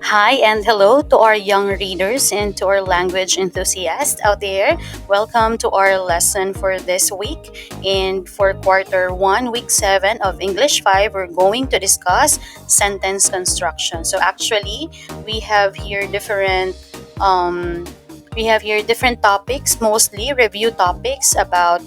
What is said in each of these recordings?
Hi and hello to our young readers and to our language enthusiasts out there. Welcome to our lesson for this week. And for quarter 1, week 7 of English 5, we're going to discuss sentence construction. So actually, we have here different um, different topics, mostly review topics about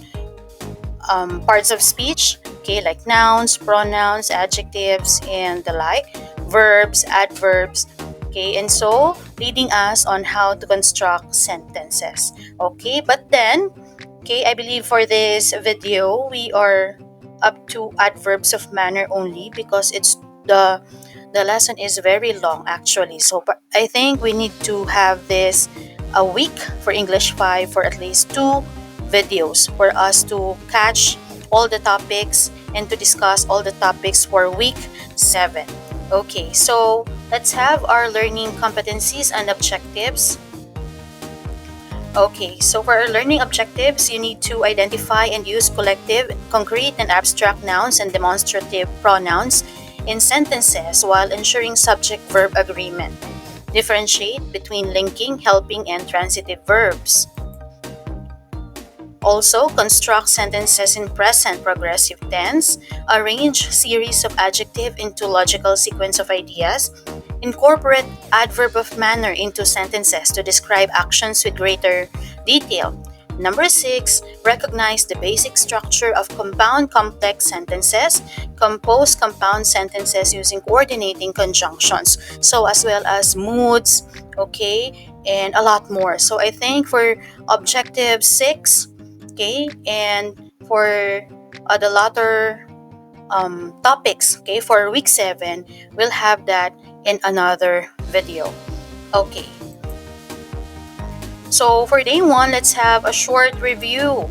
parts of speech, okay, like nouns, pronouns, adjectives, and the like, verbs, adverbs, okay, and so leading us on how to construct sentences, okay. But then, okay, I believe for this video we are up to adverbs of manner only because the lesson is very long actually. So but I think we need to have this a week for English 5 for at least two videos for us to catch all the topics and to discuss all the topics for week 7. Okay, so let's have our learning competencies and objectives. Okay, so for our learning objectives, you need to identify and use collective, concrete, and abstract nouns and demonstrative pronouns in sentences while ensuring subject-verb agreement. Differentiate between linking, helping, and transitive verbs. Also, construct sentences in present progressive tense, arrange series of adjective into logical sequence of ideas, incorporate adverb of manner into sentences to describe actions with greater detail. Number 6, recognize the basic structure of compound complex sentences, compose compound sentences using coordinating conjunctions, so as well as moods, okay, and a lot more. So I think for objective 6, okay, and for the latter topics, okay, for week 7, we'll have that in another video. Okay, so for day 1, let's have a short review.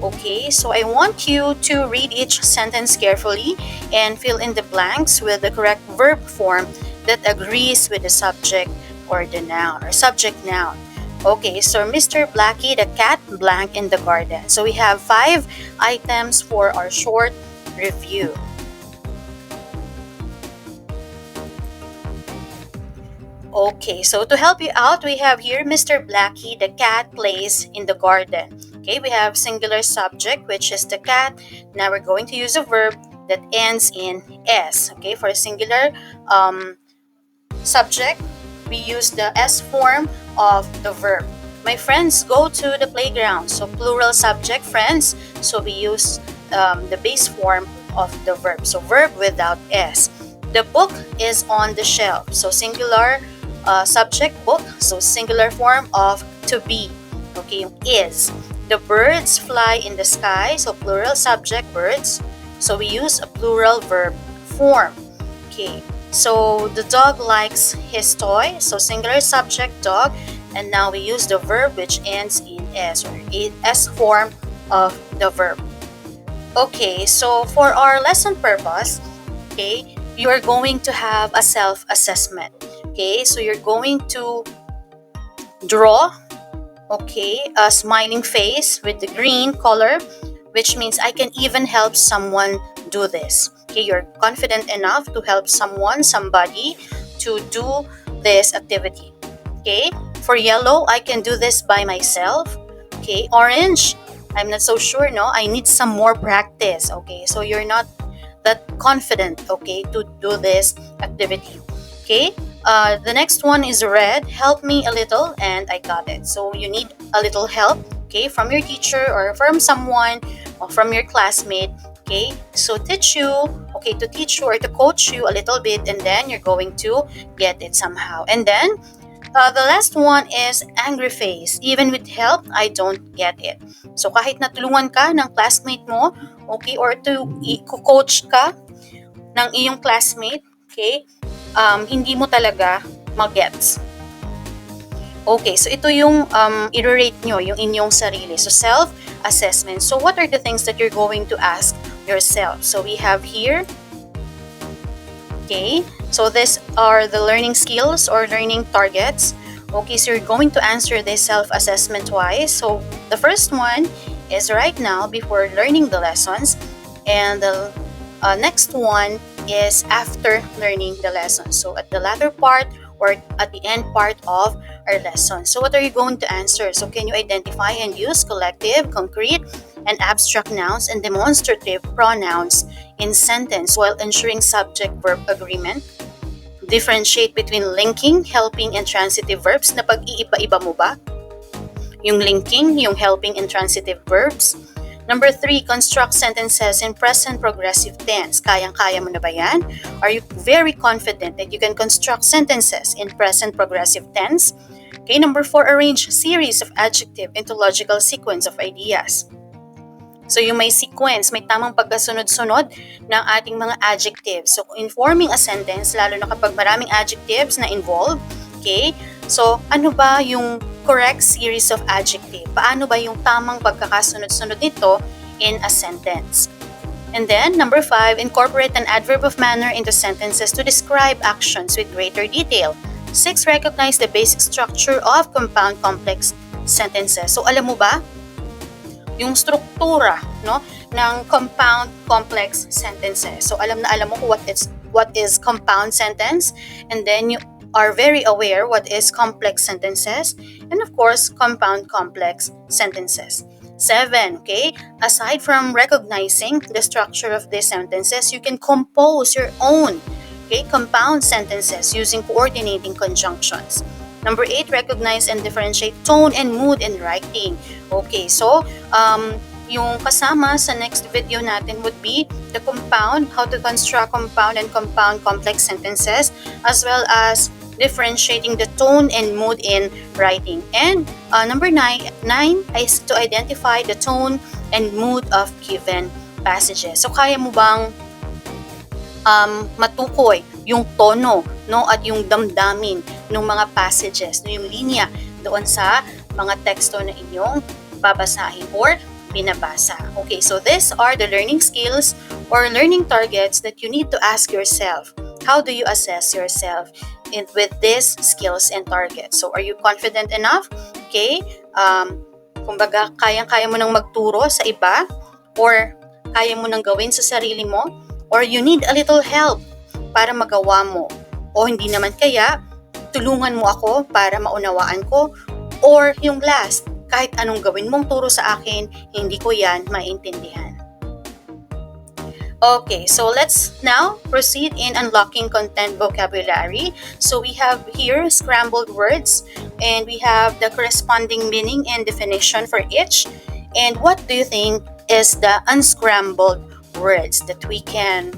Okay, so I want you to read each sentence carefully and fill in the blanks with the correct verb form that agrees with the subject or the noun or subject noun. Okay, so Mr. Blackie the cat blank in the garden. So we have 5 items for our short review. Okay, so to help you out, we have here Mr. Blackie the cat plays in the garden. Okay, we have singular subject, which is the cat. Now we're going to use a verb that ends in S. Okay, for singular subject, we use the S form of the verb. My friends go to the playground. So plural subject, friends. So we use the base form of the verb. So verb without S. The book is on the shelf. So singular subject, book. So singular form of to be. Okay, is. The birds fly in the sky. So plural subject, birds. So we use a plural verb form. Okay, so the dog likes his toy. So singular subject, dog. And now we use the verb which ends in S or S form of the verb. Okay, so for our lesson purpose, okay, you are going to have a self-assessment. Okay, so you're going to draw, okay, a smiling face with the green color, which means I can even help someone do this. Okay, you're confident enough to help somebody to do this activity. Okay, for yellow, I can do this by myself. Okay, orange, I'm not so sure, no, I need some more practice. Okay, so you're not that confident, okay, to do this activity. Okay, the next one is red, help me a little, and I got it. So you need a little help, okay, from your teacher or from someone or from your classmate. Okay, so teach you, okay, to teach you or to coach you a little bit, and then you're going to get it somehow. And then the last one is angry face. Even with help, I don't get it. So kahit natulungan ka ng classmate mo, okay, or to coach ka ng iyong classmate, okay, hindi mo talaga mag-gets. Okay, so ito yung i-rate nyo, yung inyong sarili. So self-assessment. So what are the things that you're going to ask yourself? So we have here, okay, so these are the learning skills or learning targets. Okay, so you're going to answer this self-assessment twice. So the first one is right now before learning the lessons, and the next one is after learning the lesson. So at the latter part or at the end part of our lesson. So what are you going to answer? So can you identify and use collective, concrete, and abstract nouns and demonstrative pronouns in sentence while ensuring subject-verb agreement? Differentiate between linking, helping, and transitive verbs. Na pag-iiba-iba mo ba? Yung linking, yung helping, and transitive verbs. Number 3, construct sentences in present progressive tense. Kayang-kaya mo na ba yan? Are you very confident that you can construct sentences in present progressive tense? Okay, number 4, arrange series of adjective into logical sequence of ideas. So yung may sequence, may tamang pagkasunod-sunod ng ating mga adjectives. So in forming a sentence, lalo na kapag maraming adjectives na involved, okay? So ano ba yung correct series of adjective? Paano ba yung tamang pagkakasunod-sunod nito in a sentence? And then, number 5, incorporate an adverb of manner into sentences to describe actions with greater detail. 6, recognize the basic structure of compound complex sentences. So alam mo ba, yung struktura, no, ng compound complex sentences. So alam mo kung what is compound sentence, and then you are very aware what is complex sentences, and of course compound complex sentences. 7, okay, aside from recognizing the structure of these sentences, you can compose your own, okay, compound sentences using coordinating conjunctions. Number 8, recognize and differentiate tone and mood in writing. Okay, so yung kasama sa next video natin would be the compound, how to construct compound and compound complex sentences, as well as differentiating the tone and mood in writing. And number 9 is to identify the tone and mood of given passages. So kaya mo bang matukoy yung tono, no, at yung damdamin ng mga passages, no, yung linya doon sa mga teksto na inyong babasahin or binabasa. Okay, so these are the learning skills or learning targets that you need to ask yourself. How do you assess yourself with these skills and targets? So are you confident enough? Okay, kumbaga kayang-kaya mo nang magturo sa iba, or kaya mo nang gawin sa sarili mo, or you need a little help para magawa mo, o hindi naman kaya tulungan mo ako para maunawaan ko, or yung last, kahit anong gawin mong turo sa akin, hindi ko yan maintindihan. Okay, so let's now proceed in unlocking content vocabulary. So we have here scrambled words, and we have the corresponding meaning and definition for each. And what do you think is the unscrambled words that we can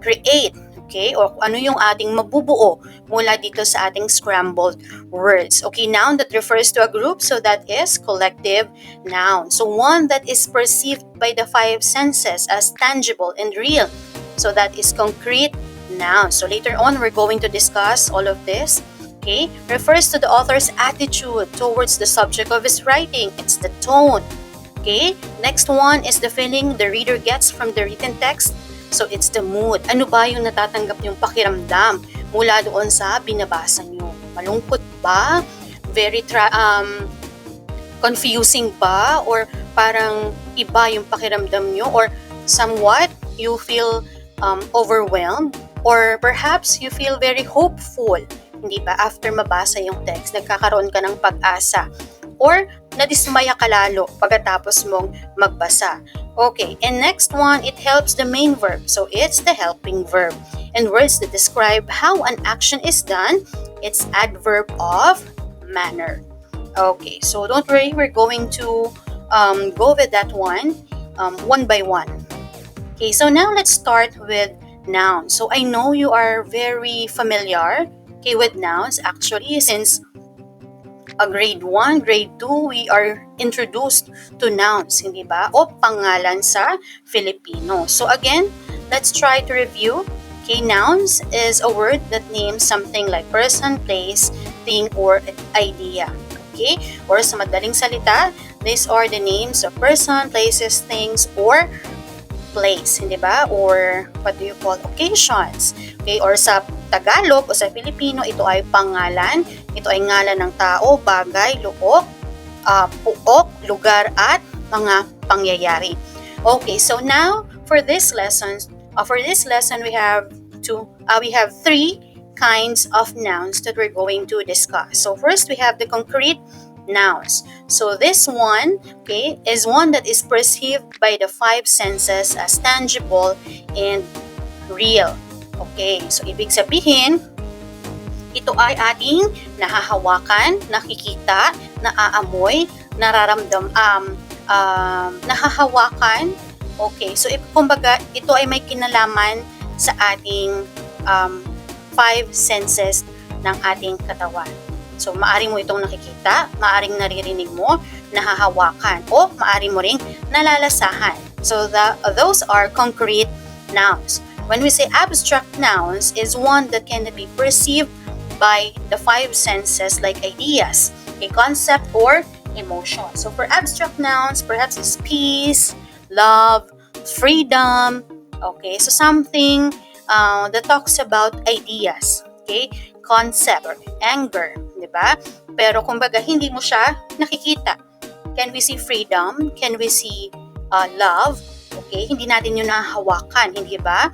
create? Okay, o ano yung ating mabubuo mula dito sa ating scrambled words. Okay, noun that refers to a group, so that is collective noun. So one that is perceived by the 5 senses as tangible and real, so that is concrete noun. So later on, we're going to discuss all of this. Okay, refers to the author's attitude towards the subject of his writing. It's the tone. Okay, next one is the feeling the reader gets from the written text. So it's the mood. Ano ba yung natatanggap yung pakiramdam mula doon sa binabasa nyo? Malungkot ba? Very confusing ba? Or parang iba yung pakiramdam nyo? Or somewhat you feel overwhelmed? Or perhaps you feel very hopeful? Hindi ba? After mabasa yung text, nagkakaroon ka ng pag-asa. Or nadismaya ka lalo pagkatapos mong magbasa. Okay, and next one, it helps the main verb. So it's the helping verb. And words that describe how an action is done, it's adverb of manner. Okay, so don't worry, we're going to go with that one by one. Okay, so now let's start with nouns. So I know you are very familiar, okay, with nouns actually, since grade 1, grade 2, we are introduced to nouns, hindi ba? O pangalan sa Filipino. So again, let's try to review. Okay, nouns is a word that names something like person, place, thing, or idea. Okay? Or sa madaling salita, these are the names of person, places, things, or place, hindi ba? Or what do you call occasions? Okay, or sa Tagalog o sa Filipino, ito ay pangalan. Ito ay ngalan ng tao, bagay, puok, lugar, at mga pangyayari. Okay, so now for this lesson we have 3 kinds of nouns that we're going to discuss. So first, we have the concrete nouns. So this one, okay, is one that is perceived by the five senses as tangible and real. Okay, so ibig sabihin, ito ay ating nahahawakan, nakikita, naaamoy, nahahawakan. Okay, so kumbaga, ito ay may kinalaman sa ating five senses ng ating katawan. So, maari mo itong nakikita, maaring naririnig mo, nahahawakan, o maari mo ring nalalasahan. So, those are concrete nouns. When we say abstract nouns is one that can be perceived by the five senses like ideas, a concept, or emotion. So, for abstract nouns, perhaps it's peace, love, freedom, okay? So, something that talks about ideas, okay? Concept or anger, di ba? Pero kumbaga, hindi mo siya nakikita. Can we see freedom? Can we see love? Okay, hindi natin yun nahahawakan, hindi ba?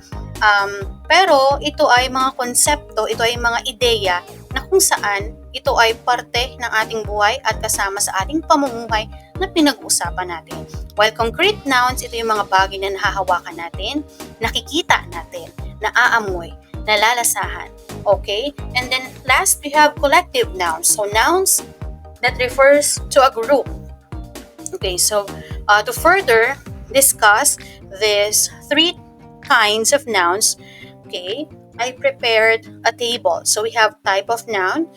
Pero ito ay mga konsepto, ito ay mga ideya na kung saan ito ay parte ng ating buhay at kasama sa ating pamumuhay na pinag-uusapan natin. While concrete nouns, ito yung mga bagay na nahahawakan natin, nakikita natin, naaamoy, nalalasahan. Okay? And then last, we have collective nouns. So nouns that refers to a group. Okay, so to further discuss these three kinds of nouns, okay, I prepared a table. So we have type of noun,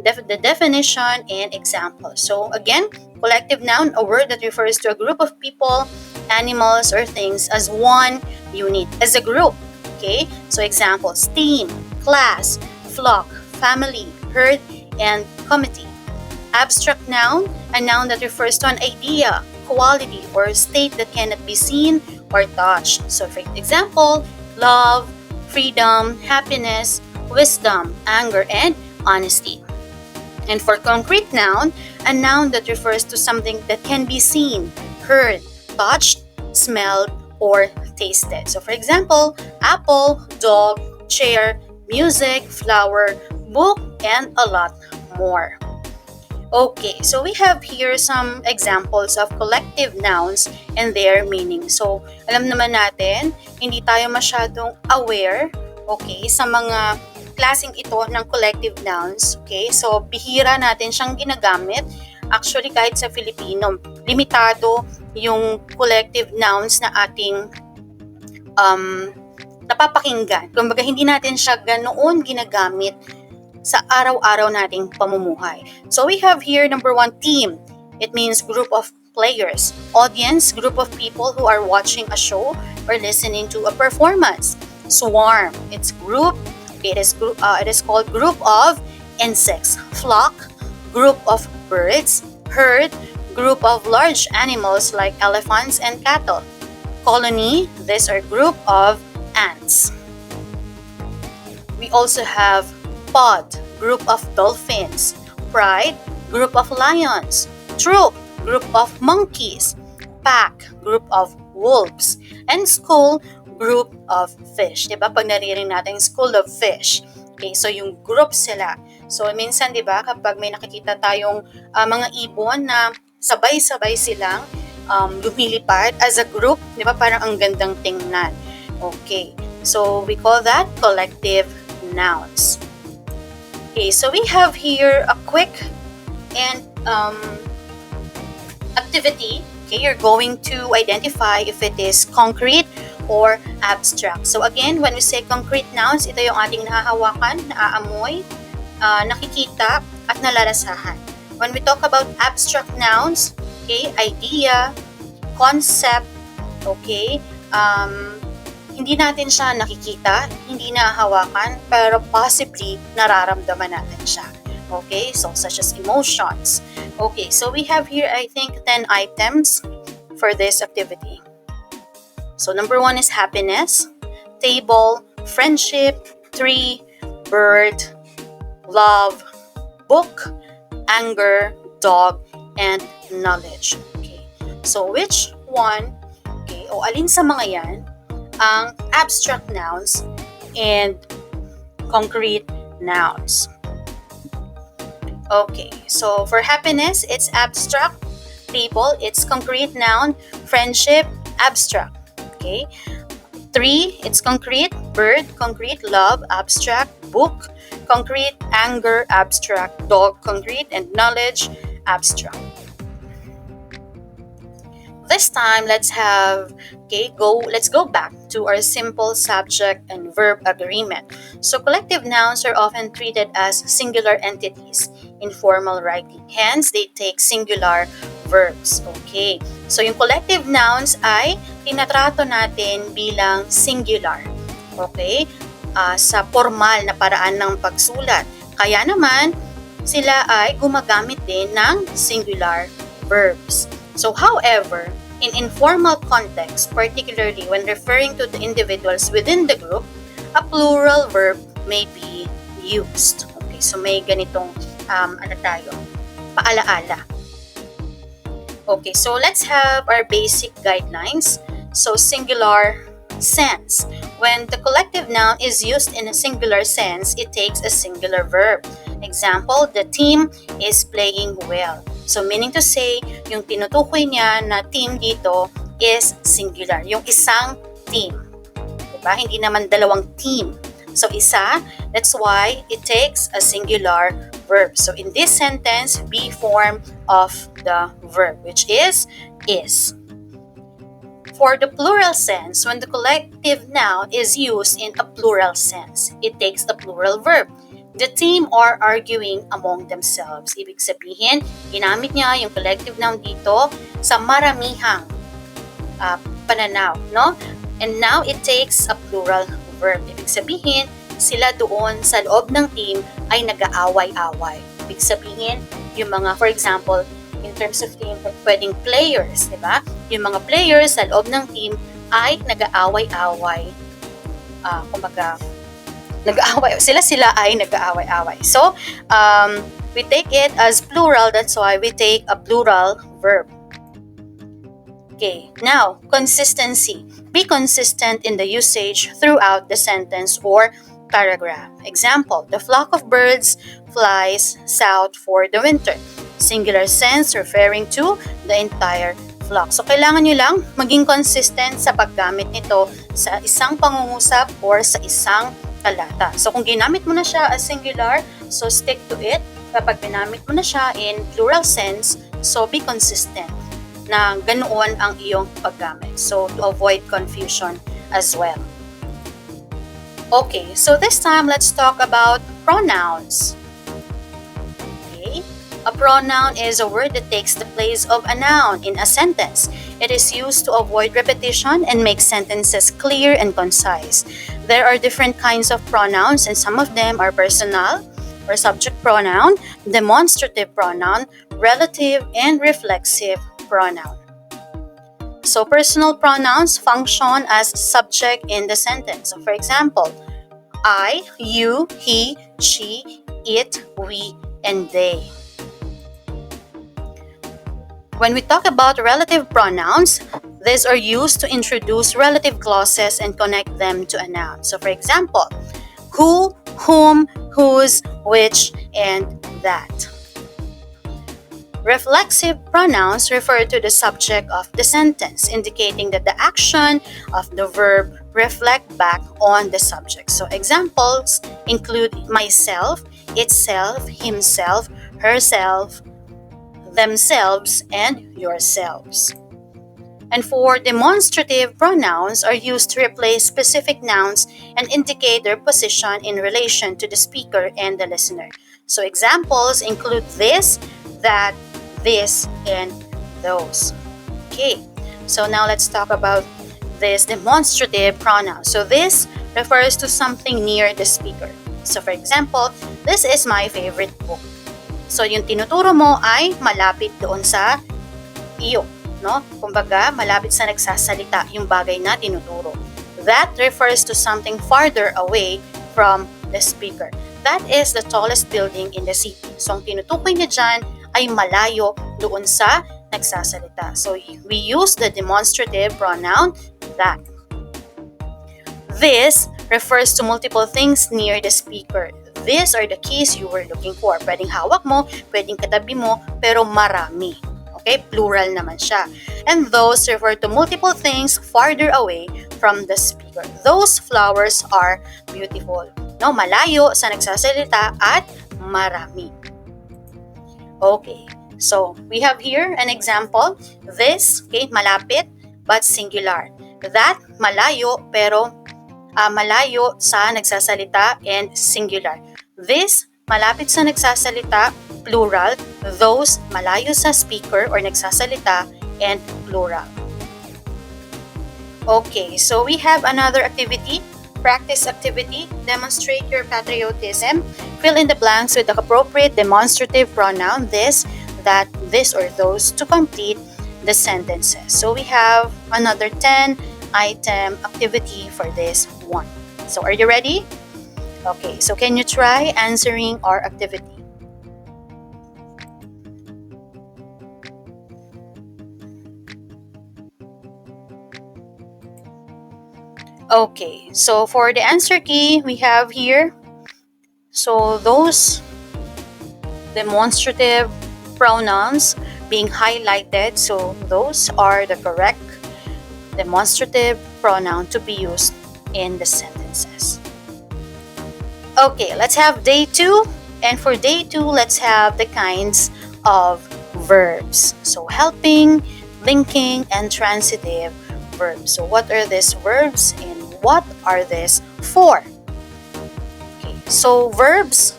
the definition, and example. So again, collective noun, a word that refers to a group of people, animals, or things as one unit, as a group. Okay, so examples: team, class, flock, family, herd, and committee. Abstract noun, a noun that refers to an idea, quality, or state that cannot be seen or touched. So for example, love, freedom, happiness, wisdom, anger, and honesty. And for concrete noun, a noun that refers to something that can be seen, heard, touched, smelled, or tasted. So for example, apple, dog, chair, music, flower, book, and a lot more. Okay, so we have here some examples of collective nouns and their meaning. So, alam naman natin, hindi tayo masyadong aware, okay, sa mga klaseng ito ng collective nouns. Okay, so bihira natin siyang ginagamit. Actually, kahit sa Filipino, limitado yung collective nouns na ating napapakinggan. Kumbaga, hindi natin siya ganoon ginagamit sa araw-araw nating pamumuhay. So we have here number one, team. It means group of players. Audience, group of people who are watching a show or listening to a performance. Swarm, it's group. It is called group of insects. Flock, group of birds. Herd, group of large animals like elephants and cattle. Colony, these are group of ants. We also have pod, group of dolphins. Pride, group of lions. Troop, group of monkeys. Pack, group of wolves. And school, group of fish. Diba? Pag naririnig natin school of fish. Okay, so yung group sila. So minsan, diba, kapag may nakikita tayong mga ibon na sabay-sabay silang lumilipad as a group, diba, parang ang gandang tingnan. Okay, so we call that collective nouns. Okay, so we have here a quick and activity. Okay, you're going to identify if it is concrete or abstract. So again, when we say concrete nouns, ito yung ating nahahawakan, naaamoy, nakikita, at nalalasahan. When we talk about abstract nouns, okay, idea, concept, okay, hindi natin siya nakikita, hindi nahahawakan, pero possibly nararamdaman natin siya. Okay, so such as emotions. Okay, so we have here, I think, 10 items for this activity. So number one is happiness, table, friendship, tree, bird, love, book, anger, dog, and knowledge. Okay, so which one, okay, o alin sa mga yan, ang abstract nouns and concrete nouns. Okay, so for happiness, it's abstract. People, it's concrete noun. Friendship, abstract. Okay. 3, it's concrete. Bird, concrete. Love, abstract. Book, concrete. Anger, abstract. Dog, concrete. And knowledge, abstract. This time, let's go back to our simple subject and verb agreement. So collective nouns are often treated as singular entities in formal writing. Hence, they take singular verbs. Okay. So yung collective nouns ay tinatrato natin bilang singular. Okay? Sa formal na paraan ng pagsulat. Kaya naman, sila ay gumagamit din ng singular verbs. So, however, in informal context, particularly when referring to the individuals within the group, a plural verb may be used. Okay, so may ganitong paalaala. Okay, so let's have our basic guidelines. So, singular sense. When the collective noun is used in a singular sense, it takes a singular verb. Example, the team is playing well. So, meaning to say, yung tinutukoy niya na team dito is singular. Yung isang team. Diba? Hindi naman dalawang team. So, isa, that's why it takes a singular verb. So, in this sentence, be form of the verb, which is. For the plural sense, when the collective noun is used in a plural sense, it takes a plural verb. The team are arguing among themselves. Ibig sabihin, ginamit niya yung collective noun dito sa maramihang pananaw, no? And now it takes a plural verb. Ibig sabihin, sila doon sa loob ng team ay nag-aaway-away. Ibig sabihin, yung mga, for example, in terms of team, pwedeng players, di ba? Yung mga players sa loob ng team ay nag-aaway-away. Kumbaga, sila ay nag-aaway-away. So, we take it as plural. That's why we take a plural verb. Okay, now, consistency. Be consistent in the usage throughout the sentence or paragraph. Example, the flock of birds flies south for the winter. Singular sense referring to the entire flock. So, kailangan nyo lang maging consistent sa paggamit nito sa isang pangungusap or sa isang talata. So, kung ginamit mo na siya as singular, so stick to it. Kapag ginamit mo na siya in plural sense, so be consistent na ganoon ang iyong paggamit. So, to avoid confusion as well. Okay, so this time, let's talk about pronouns. Okay, a pronoun is a word that takes the place of a noun in a sentence. It is used to avoid repetition and make sentences clear and concise. There are different kinds of pronouns, and some of them are personal or subject pronoun, demonstrative pronoun, relative, and reflexive pronoun. So, personal pronouns function as subject in the sentence. So, for example, I, you, he, she, it, we, and they. When we talk about relative pronouns, these are used to introduce relative clauses and connect them to a noun. So, for example, who, whom, whose, which, and that. Reflexive pronouns refer to the subject of the sentence, indicating that the action of the verb reflect back on the subject. So, examples include myself, itself, himself, herself, themselves, and yourselves. And for demonstrative pronouns are used to replace specific nouns and indicate their position in relation to the speaker and the listener. So examples include this, that, this, and those. Okay, so now let's talk about this demonstrative pronoun. So this refers to something near the speaker. So for example, this is my favorite book. So yung tinuturo mo ay malapit doon sa iyo, no? Kumbaga, malapit sa nagsasalita yung bagay na tinuturo. That refers to something farther away from the speaker. That is the tallest building in the city. So ang tinutukoy niya dyan ay malayo doon sa nagsasalita. So we use the demonstrative pronoun that. This refers to multiple things near the speaker. These are the keys you were looking for. Pwedeng hawak mo, pwedeng katabi mo, pero marami. Okay, plural naman siya. And those refer to multiple things farther away from the speaker. Those flowers are beautiful. No, malayo sa nagsasalita at marami. Okay, so we have here an example. This, okay, malapit but singular. That, malayo pero malayo sa nagsasalita and singular. This, malapit sa nagsasalita, plural. Those, malayo sa speaker or nagsasalita and plural. Okay, so we have another activity. Practice activity. Demonstrate your patriotism. Fill in the blanks with the appropriate demonstrative pronoun this, that, this, or those to complete the sentences. So we have another 10-item activity for this one. So are you ready? Okay, so can you try answering our activity? Okay, so for the answer key, we have here, so those demonstrative pronouns being highlighted, so those are the correct demonstrative pronoun to be used in the sentences. Okay, let's have day 2. And for day 2, let's have the kinds of verbs. So helping, linking, and transitive verbs. So what are these verbs and what are these for? Okay, so verbs,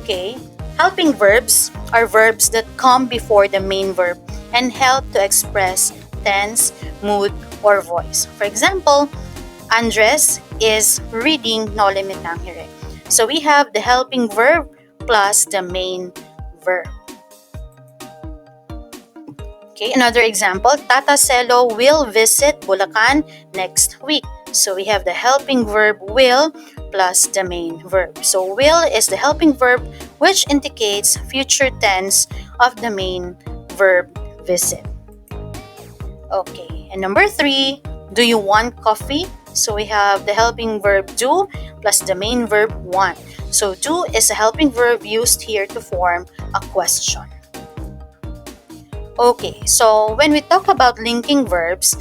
okay, helping verbs are verbs that come before the main verb and help to express tense, mood, or voice. For example, Andres is reading No Limit Nang Hire. So we have the helping verb plus the main verb. Okay, another example, Tata Celo will visit Bulacan next week. So we have the helping verb will plus the main verb. So will is the helping verb which indicates future tense of the main verb visit. Okay, and number 3, do you want coffee? So we have the helping verb do plus the main verb want. So do is a helping verb used here to form a question. Okay, so when we talk about linking verbs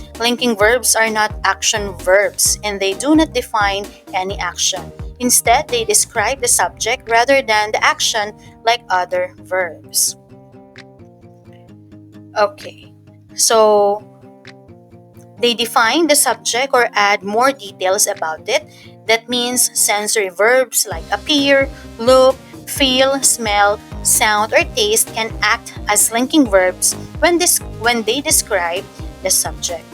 are not action verbs and they do not define any action. Instead, they describe the subject rather than the action like other verbs. Okay, so they define the subject or add more details about it. That means sensory verbs like appear, look, feel, smell, sound, or taste can act as linking verbs when they describe the subject.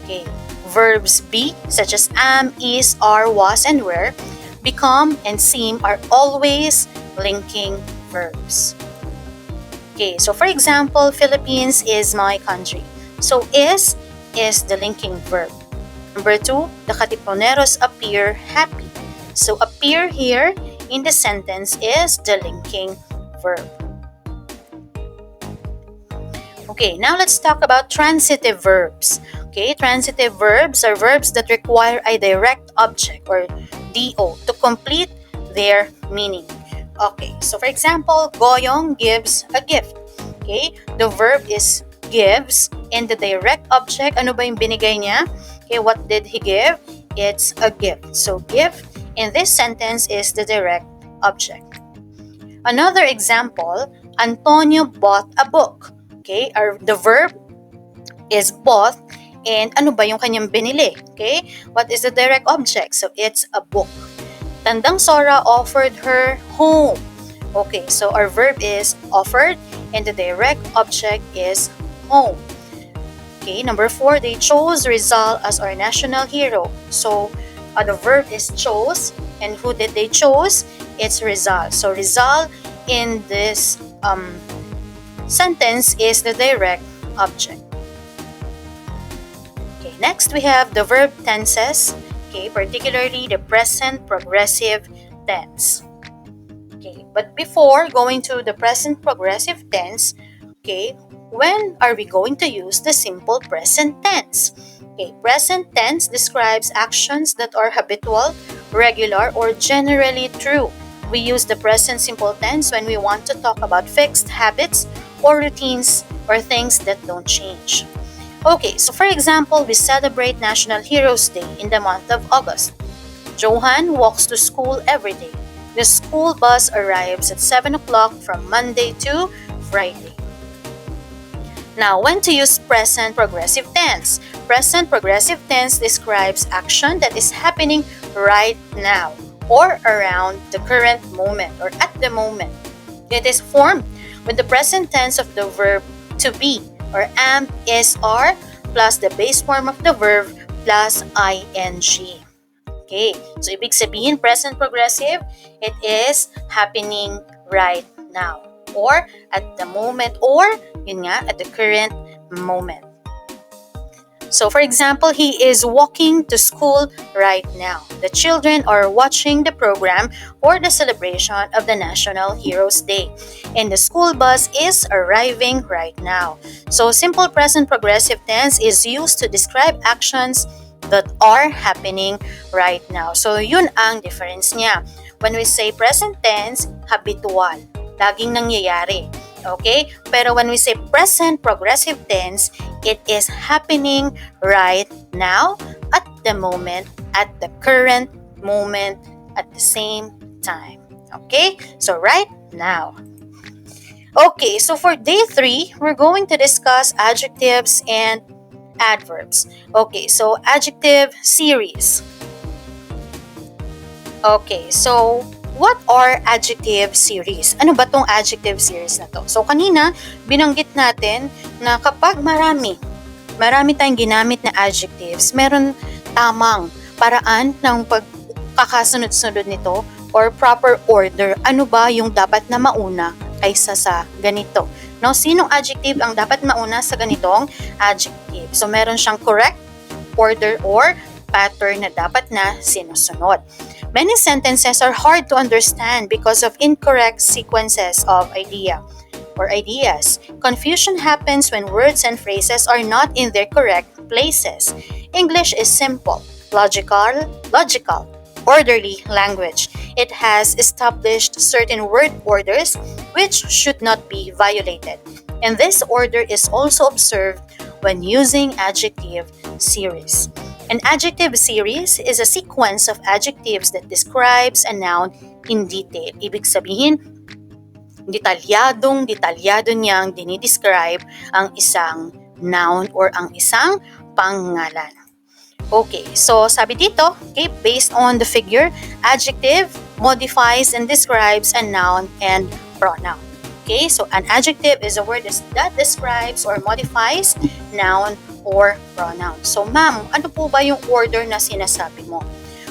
Okay. Verbs be, such as am, is, are, was, and were, become, and seem are always linking verbs. Okay, so for example, Philippines is my country. So is the linking verb. Number 2, the Katipuneros appear happy. So appear here in the sentence is the linking verb. Okay, now let's talk about transitive verbs. Okay, transitive verbs are verbs that require a direct object or DO to complete their meaning. Okay, so for example, Goyong gives a gift. Okay, the verb is gives and the direct object, ano ba yung binigay niya? Okay, what did he give? It's a gift. So gift in this sentence is the direct object. Another example, Antonio bought a book. Okay, the verb is bought and ano ba yung kanyang binili? Okay, what is the direct object? So it's a book. Tandang Sora offered her home. Okay, so our verb is offered and the direct object is home. Okay, number 4, they chose Rizal as our national hero. So the verb is chose and who did they chose? It's Rizal. So Rizal in this sentence is the direct object. Okay, next we have the verb tenses. Okay, particularly the present progressive tense. Okay, but before going to the present progressive tense, okay, when are we going to use the simple present tense? Okay, present tense describes actions that are habitual, regular, or generally true. We use the present simple tense when we want to talk about fixed habits or routines or things that don't change. Okay, so for example, we celebrate National Heroes Day in the month of August. Johan walks to school every day. The school bus arrives at 7 o'clock from Monday to Friday. Now, when to use present progressive tense? Present progressive tense describes action that is happening right now or around the current moment or at the moment. It is formed with the present tense of the verb to be or am, is, are plus the base form of the verb plus ing. Okay, so ibig sabihin present progressive, it is happening right now or at the moment or yun nga, at the current moment. So for example, he is walking to school right now. The children are watching the program or the celebration of the National Heroes Day. And the school bus is arriving right now. So simple present progressive tense is used to describe actions that are happening right now. So yun ang difference niya. When we say present tense, habitual. Laging nangyayari. Okay? Pero when we say present progressive tense, it is happening right now, at the moment, at the current moment, at the same time. Okay? So right now. Okay, so for day 3, we're going to discuss adjectives and adverbs. Okay, so adjective series. Okay, so what are adjective series? Ano ba tong adjective series na to? So kanina, binanggit natin na kapag marami tayong ginamit na adjectives, meron tamang paraan ng pagkakasunod-sunod nito or proper order. Ano ba yung dapat na mauna kaysa sa ganito? No, sinong adjective ang dapat mauna sa ganitong adjective? So meron siyang correct order or pattern na dapat na sinusunod. Many sentences are hard to understand because of incorrect sequences of ideas. Confusion happens when words and phrases are not in their correct places. English is simple, logical, orderly language. It has established certain word orders which should not be violated. And this order is also observed when using adjective series. An adjective series is a sequence of adjectives that describes a noun in detail. Ibig sabihin, detalyado niyang dinidescribe ang isang noun or ang isang pangalan. Okay, so sabi dito, okay, based on the figure, adjective modifies and describes a noun and pronoun. Okay, so an adjective is a word that describes or modifies noun or pronoun. So ma'am, ano po ba yung order na sinasabi mo?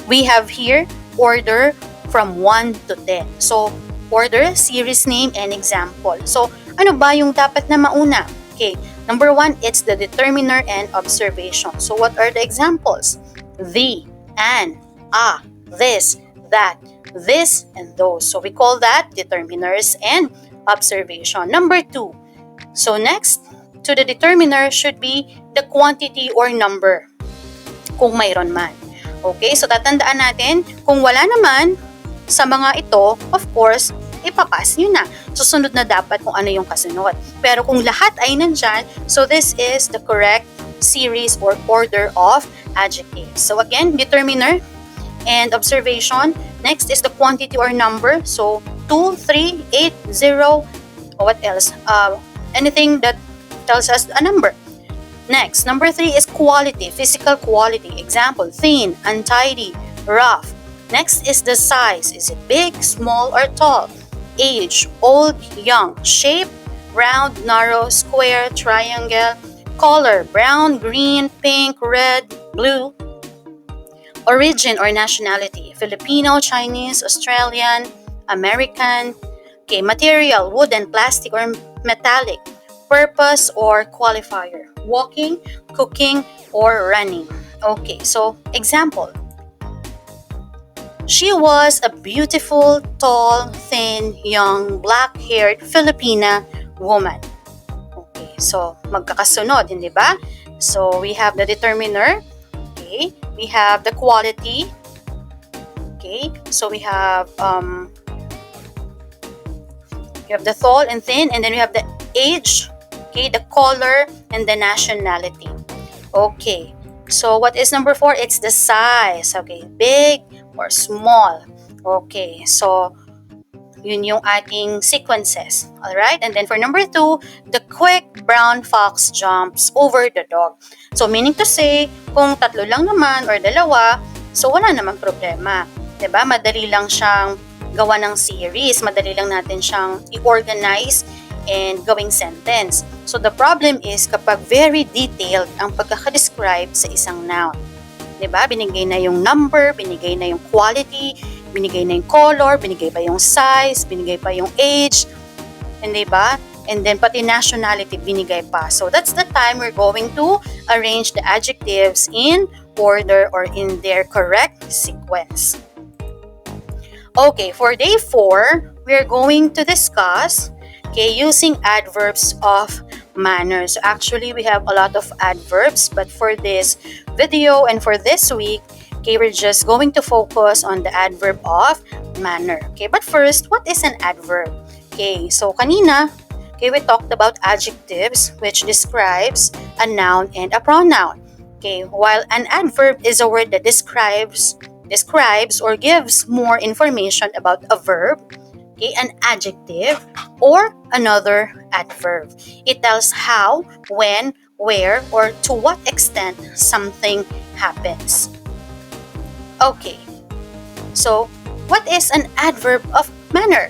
We have here order from 1 to 10. So order, series name, and example. So ano ba yung dapat na mauna? Okay, number 1, it's the determiner and observation. So what are the examples? The, an, a, this, that, this, and those. So we call that determiners and observation. Number 2, so next to the determiner should be the quantity or number, kung mayroon man. Okay, so tatandaan natin, kung wala naman sa mga ito, of course, ipapas nyo na. Susunod na dapat kung ano yung kasunod. Pero kung lahat ay nandyan, so this is the correct series or order of adjectives. So again, determiner and observation. Next is the quantity or number. So 2, 3, 8, 0, what else? Anything that tells us a number. Next, number 3 is quality, physical quality. Example, thin, untidy, rough. Next is the size. Is it big, small, or tall? Age, old, young. Shape, round, narrow, square, triangle. Color, brown, green, pink, red, blue. Origin or nationality, Filipino, Chinese, Australian, American. Okay, material, wood and plastic or metallic. Purpose or qualifier, walking, cooking, or running. Okay, so example. She was a beautiful, tall, thin, young, black-haired Filipina woman. Okay, So, magkakasunod, hindi ba? So, we have the determiner. Okay. We have the quality. Okay. So, we have the tall and thin, and then we have the age, okay, the color, and the nationality. Okay. So, what is number 4? It's the size. Okay. Big or small. Okay. So, yun yung ating sequences. Alright? And then for number 2, the quick brown fox jumps over the dog. So, meaning to say, kung tatlo lang naman or dalawa, so wala naman problema. Diba? Madali lang siyang gawa ng series. Madali lang natin siyang i-organize and gawing sentence. So, the problem is kapag very detailed ang pagkakadescribe sa isang noun. Diba? Binigay na yung number, binigay na yung quality, binigay na yung color, binigay pa yung size, binigay pa yung age, hindi ba? And then pati nationality binigay pa. So that's the time we're going to arrange the adjectives in order or in their correct sequence. Okay, for day 4, we're going to discuss using adverbs of manner. So actually, we have a lot of adverbs, but for this video and for this week, we're just going to focus on the adverb of manner. Okay, but first, what is an adverb? Okay, so kanina, we talked about adjectives, which describes a noun and a pronoun. Okay, while an adverb is a word that describes or gives more information about a verb, an adjective, or another adverb. It tells how, when, where, or to what extent something happens. Okay, so what is an adverb of manner?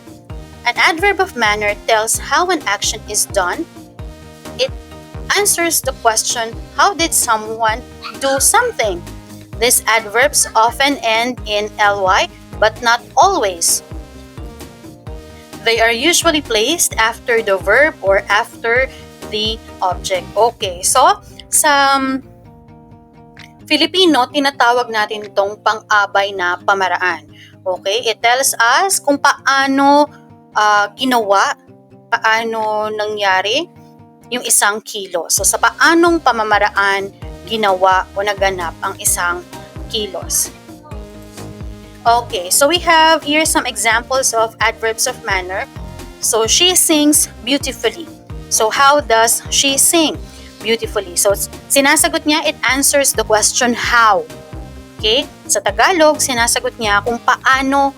An adverb of manner tells how an action is done. It answers the question, how did someone do something? These adverbs often end in ly, but not always. They are usually placed after the verb or after the object. Okay, so sa Filipino, tinatawag natin itong pang-abay na pamaraan. Okay, it tells us kung paano ginawa, paano nangyari yung isang kilos. So sa paanong pamamaraan ginawa o naganap ang isang kilos. Okay, so we have here some examples of adverbs of manner. So, she sings beautifully. So, how does she sing? Beautifully. So, sinasagot niya, it answers the question how. Okay? Sa Tagalog, sinasagot niya kung paano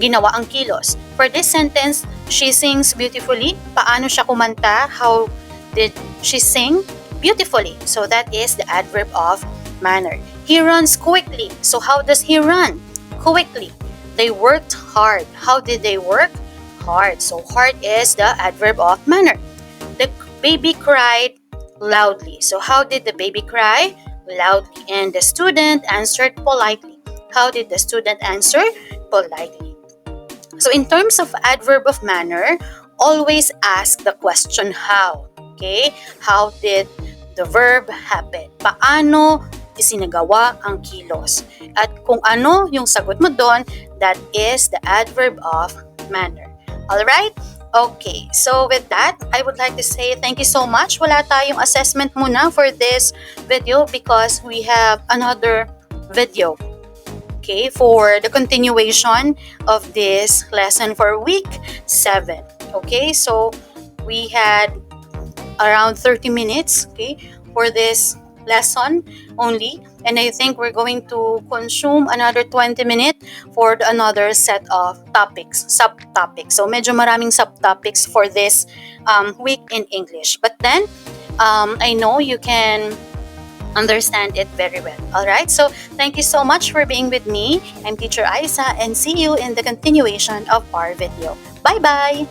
ginawa ang kilos. For this sentence, she sings beautifully. Paano siya kumanta? How did she sing? Beautifully. So, that is the adverb of manner. He runs quickly. So, how does he run? Quickly. They worked hard. How did they work? Hard. So hard is the adverb of manner. The baby cried loudly. So how did the baby cry? Loudly. And the student answered politely. How did the student answer? Politely. So in terms of adverb of manner, always ask the question how. Okay? How did the verb happen? Paano isinagawa ang kilos? At kung ano yung sagot mo doon, that is the adverb of manner. Alright? Okay, so with that, I would like to say thank you so much. Wala tayong assessment muna for this video because we have another video, okay, for the continuation of this lesson for week 7. Okay, so we had around 30 minutes, okay, for this lesson only, and I think we're going to consume another 20 minutes for another set of topics, subtopics. So medyo maraming subtopics for this week in English, but then I know you can understand it very well. Alright, so thank you so much for being with me. I'm Teacher Isa, and see you in the continuation of our video. Bye bye.